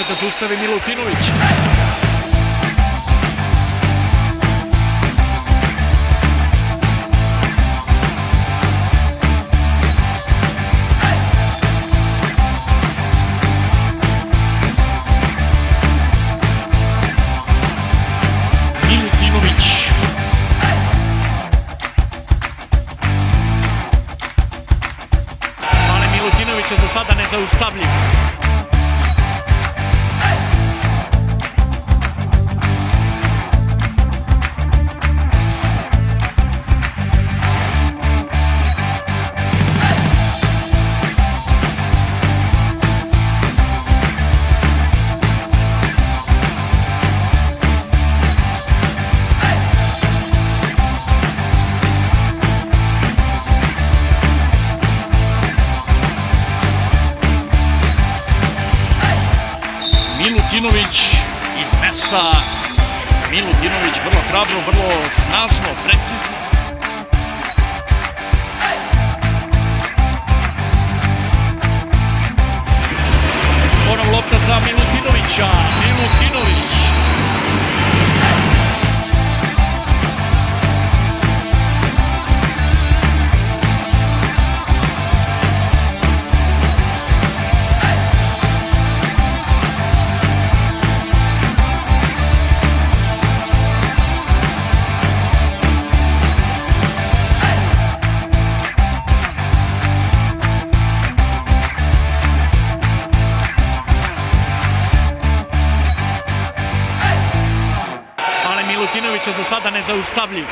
da zaustavi Milutinović. Milutinović je za sada nezaustavljiv. Milutinović iz mesta. Milutinović vrlo hrabro, vrlo snažno, precizno. Ponovo lopta za Milutinovića. Milutinović. Milutinović je za sada nezaustavljiv.